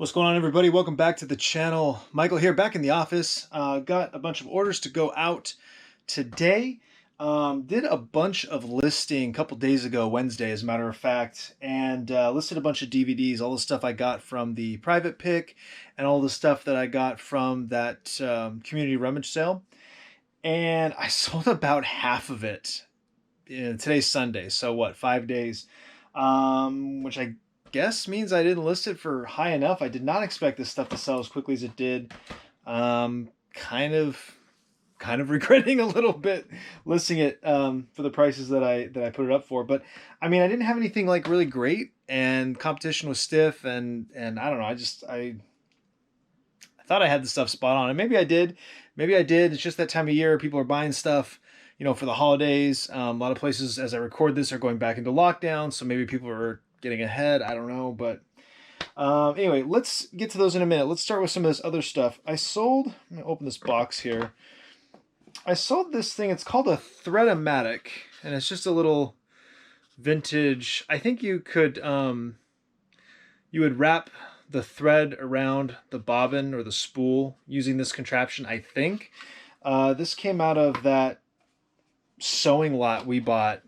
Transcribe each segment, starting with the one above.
What's going on, everybody? Welcome back to the channel. Michael here, back in the office. Got a bunch of orders to go out today. Did a bunch of listing a couple days ago, Wednesday, as a matter of fact, and listed a bunch of DVDs, all the stuff I got from the private pick, and all the stuff that I got from that community rummage sale. And I sold about half of it. Today's Sunday, so what, 5 days? Which I guess means I didn't list it for high enough. I did not expect this stuff to sell as quickly as it did. Kind of regretting a little bit listing it for the prices that I put it up for. But I mean, I didn't have anything like really great, and competition was stiff, and I don't know. I thought I had the stuff spot on, and maybe I did. Maybe I did. It's just that time of year. People are buying stuff, for the holidays. A lot of places, as I record this, are going back into lockdown, so maybe people are getting ahead. I don't know, but anyway, let's get to those in a minute. Let's start with some of this other stuff. I'm going to open this box here. I sold this thing. It's called a Thread-O-Matic, and it's just a little vintage. I think you could you would wrap the thread around the bobbin or the spool using this contraption, I think. This came out of that sewing lot we bought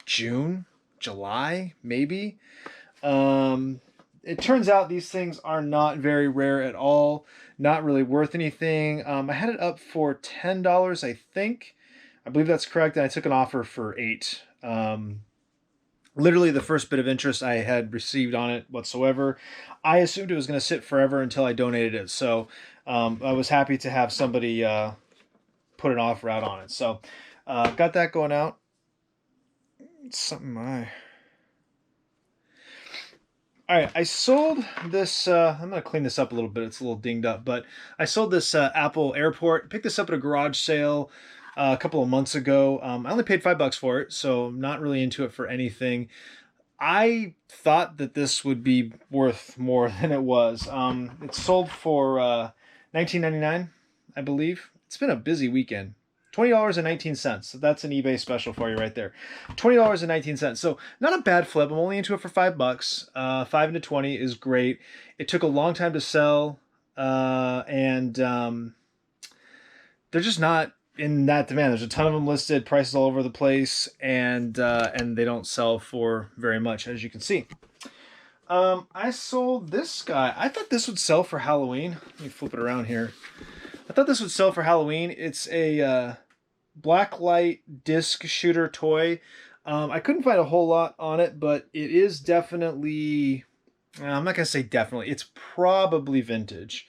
July, maybe. It turns out these things are not very rare at all, not really worth anything. I had it up for $10, I think. I believe that's correct, and I took an offer for $8. Literally the first bit of interest I had received on it whatsoever. I assumed it was going to sit forever until I donated it, so I was happy to have somebody put an offer out on it. So got that going out. It's something All right, I sold this, I'm going to clean this up a little bit. It's a little dinged up, but I sold this Apple Airport. Picked this up at a garage sale a couple of months ago. I only paid $5 for it, so I'm not really into it for anything. I thought that this would be worth more than it was. It sold for $19.99, I believe. It's been a busy weekend. $20.19. So that's an eBay special for you right there. $20.19. So not a bad flip. I'm only into it for $5. 5 into 20 is great. It took a long time to sell, and they're just not in that demand. There's a ton of them listed, prices all over the place, and they don't sell for very much, as you can see. I sold this guy. I thought this would sell for Halloween. Let me flip it around here. I thought this would sell for Halloween. It's a blacklight disc shooter toy. I couldn't find a whole lot on it, but it is definitely, I'm not going to say definitely, it's probably vintage,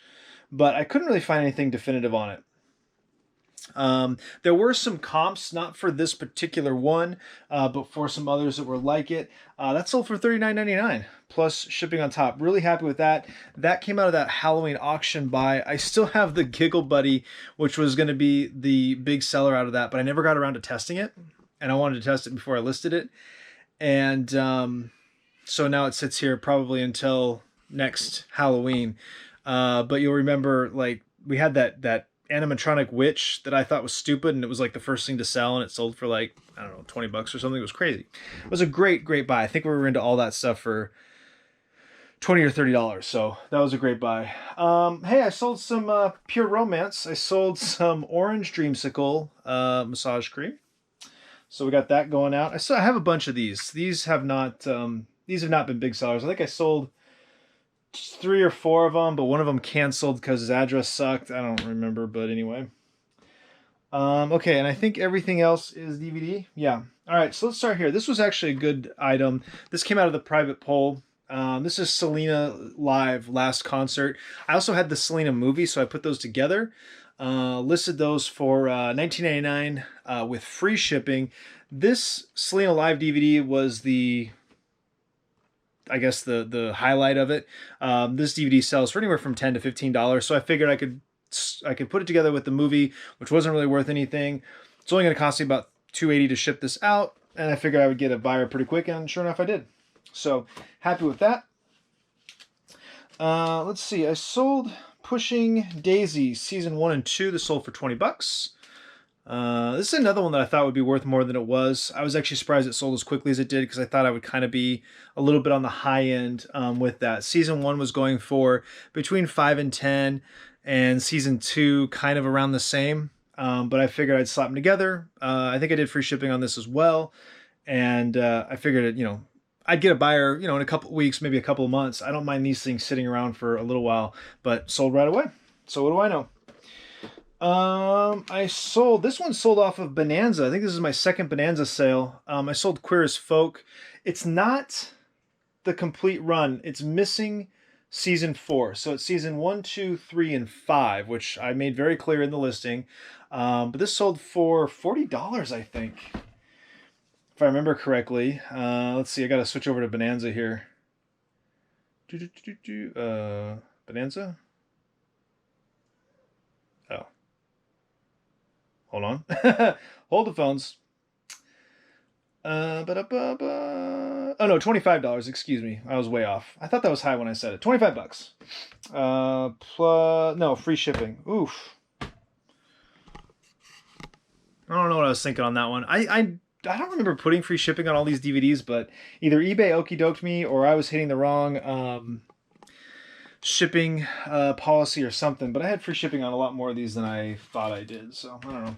but I couldn't really find anything definitive on it. There were some comps, not for this particular one, but for some others that were like it. That sold for $39.99 plus shipping on top. Really happy with that. That came out of that Halloween auction buy. I still have the Giggle Buddy, which was going to be the big seller out of that, but I never got around to testing it, and I wanted to test it before I listed it. And so now it sits here probably until next Halloween. But you'll remember, like, we had that animatronic witch that I thought was stupid, and it was like the first thing to sell, and it sold for like, I don't know, $20 or something. It was crazy. It was a great buy. I think we were into all that stuff for $20 or $30, so that was a great buy. Hey, I sold some Pure Romance. I sold some Orange Dreamsicle massage cream, so we got that going out. I have a bunch of these. These have not been big sellers. I think I sold 3 or 4 of them, but one of them canceled because his address sucked. I don't remember, but anyway. Okay, and I think everything else is DVD. Yeah. All right, so let's start here. This was actually a good item. This came out of the private poll. This is Selena Live last concert. I also had the Selena movie, so I put those together. Listed those for $19.99 with free shipping. This Selena Live DVD was I guess the highlight of it. This DVD sells for anywhere from $10 to $15, so I figured I could put it together with the movie, which wasn't really worth anything. It's only going to cost me about $2.80 to ship this out, and I figured I would get a buyer pretty quick, and sure enough, I did. So happy with that. Let's see. I sold Pushing Daisy season 1 and 2. This sold for $20. This is another one that I thought would be worth more than it was. I was actually surprised it sold as quickly as it did because I thought I would kind of be a little bit on the high end with that. Season 1 was going for between 5 and 10, and Season 2 kind of around the same. But I figured I'd slap them together. I think I did free shipping on this as well. And I figured, I'd get a buyer, in a couple of weeks, maybe a couple of months. I don't mind these things sitting around for a little while, but sold right away. So what do I know? This one sold off of Bonanza. I think this is my second Bonanza sale. I sold Queer as Folk. It's not the complete run. It's missing season 4. So it's season 1, 2, 3, and 5, which I made very clear in the listing. But this sold for $40, I think, if I remember correctly. Let's see. I got to switch over to Bonanza here. Bonanza? Oh. Hold on. Hold the phones. Oh no, $25. Excuse me, I was way off. I thought that was high when I said it. $25. Plus no free shipping. Oof. I don't know what I was thinking on that one. I don't remember putting free shipping on all these DVDs, but either eBay okey doked me or I was hitting the wrong shipping policy or something. But I had free shipping on a lot more of these than I thought I did, so I don't know.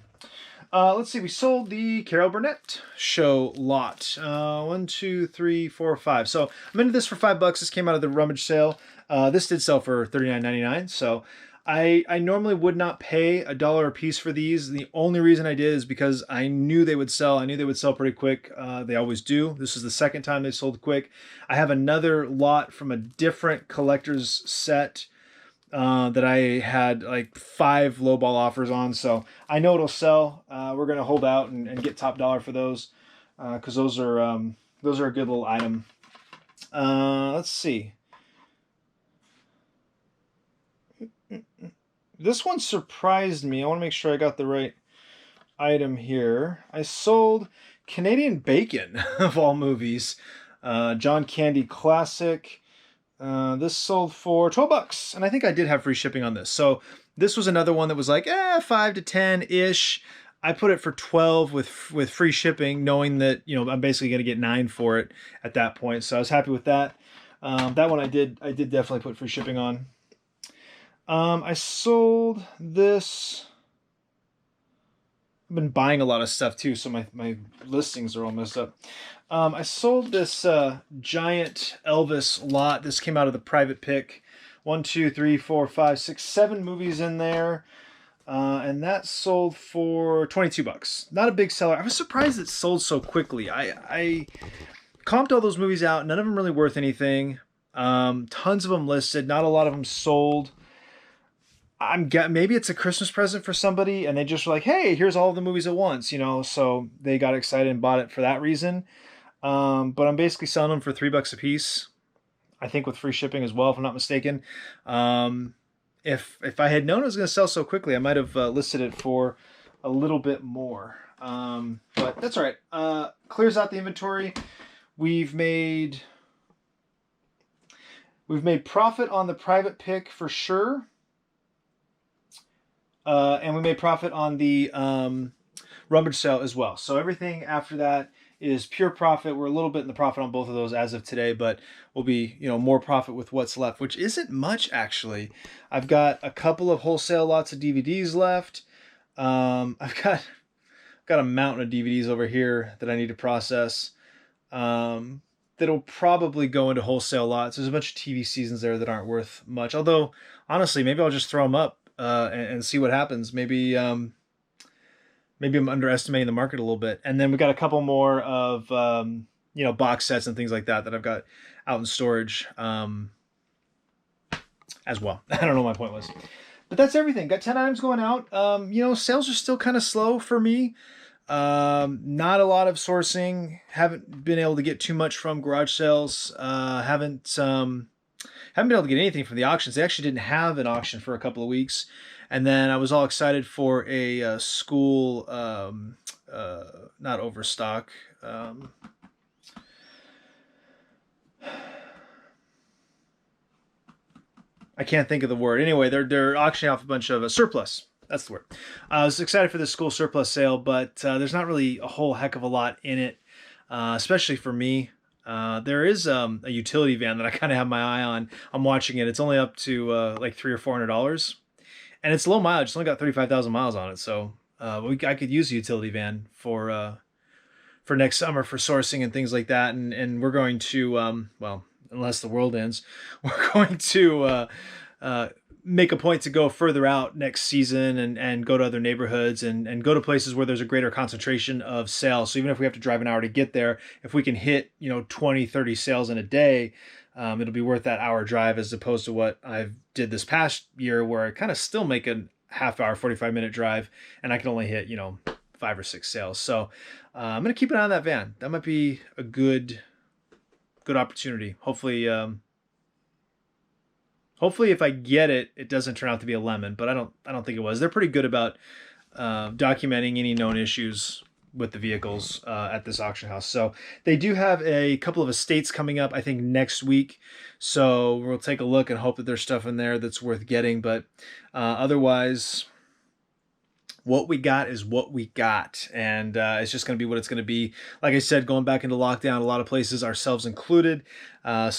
Let's see. We sold the Carol Burnett show lot. 1, 2, 3, 4, 5. So I'm into this for $5. This came out of the rummage sale. This did sell for $39.99. So I normally would not pay $1 a piece for these. The only reason I did is because I knew they would sell. I knew they would sell pretty quick. They always do. This is the second time they sold quick. I have another lot from a different collector's set that I had like 5 lowball offers on, so I know it'll sell. We're gonna hold out and get top dollar for those because those are a good little item. Let's see. This one surprised me. I want to make sure I got the right item here. I sold Canadian Bacon of all movies. John Candy Classic. This sold for $12, and I think I did have free shipping on this. So this was another one that was like 5 to 10-ish. I put it for 12 with free shipping, knowing that I'm basically going to get 9 for it at that point. So I was happy with that. That one I did definitely put free shipping on. I sold this. I've been buying a lot of stuff too, so my listings are all messed up. I sold this giant Elvis lot. This came out of the private pick. 1, 2, 3, 4, 5, 6, 7 movies in there. And that sold for $22. Not a big seller. I was surprised it sold so quickly. I comped all those movies out. None of them really worth anything. Tons of them listed. Not a lot of them sold. Maybe it's a Christmas present for somebody and they just were like, hey, here's all of the movies at once, so they got excited and bought it for that reason. But I'm basically selling them for $3 a piece, I think, with free shipping as well, if I'm not mistaken. If I had known it was going to sell so quickly, I might have listed it for a little bit more. But that's all right. Clears out the inventory. We've made profit on the private pick for sure. And we made profit on the rummage sale as well. So everything after that is pure profit. We're a little bit in the profit on both of those as of today, but we'll be, more profit with what's left, which isn't much actually. I've got a couple of wholesale lots of DVDs left. I've got a mountain of DVDs over here that I need to process. That'll probably go into wholesale lots. There's a bunch of TV seasons there that aren't worth much. Although, honestly, maybe I'll just throw them up and see what happens. Maybe I'm underestimating the market a little bit. And then we got a couple more of box sets and things like that I've got out in storage as well. I don't know what my point was, but that's everything. Got 10 items going out. Sales are still kind of slow for me. Not a lot of sourcing. Haven't been able to get too much from garage sales. Haven't been able to get anything from the auctions. They actually didn't have an auction for a couple of weeks. And then I was all excited for a school, not overstock. I can't think of the word. Anyway, they're auctioning off a bunch of surplus That's the word. I was excited for this school surplus sale, but there's not really a whole heck of a lot in it, especially for me. There is a utility van that I kind of have my eye on. I'm watching it. It's only up to like $300 or $400, and it's low mileage. It's only got 35,000 miles on it, so I could use a utility van for next summer for sourcing and things like that. And we're going to well, unless the world ends, we're going to uh, make a point to go further out next season and go to other neighborhoods and go to places where there's a greater concentration of sales. So even if we have to drive an hour to get there, if we can hit 20, 30 sales in a day, it'll be worth that hour drive, as opposed to what I did this past year, where I kind of still make a half hour, 45-minute drive, and I can only hit 5 or 6 sales. So I'm gonna keep an eye on that van. That might be a good opportunity. Hopefully if I get it, it doesn't turn out to be a lemon, but I don't think it was. They're pretty good about documenting any known issues with the vehicles at this auction house. So they do have a couple of estates coming up, I think, next week. So we'll take a look and hope that there's stuff in there that's worth getting. But otherwise, what we got is what we got, and it's just going to be what it's going to be. Like I said, going back into lockdown, a lot of places, ourselves included. I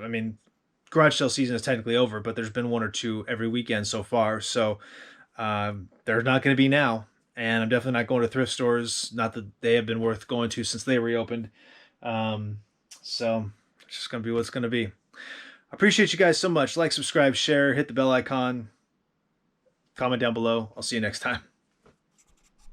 mean, garage sale season is technically over, but there's been one or two every weekend so far. So they're not going to be now, and I'm definitely not going to thrift stores. Not that they have been worth going to since they reopened. So it's just going to be what it's going to be. I appreciate you guys so much. Like, subscribe, share, hit the bell icon. Comment down below. I'll see you next time.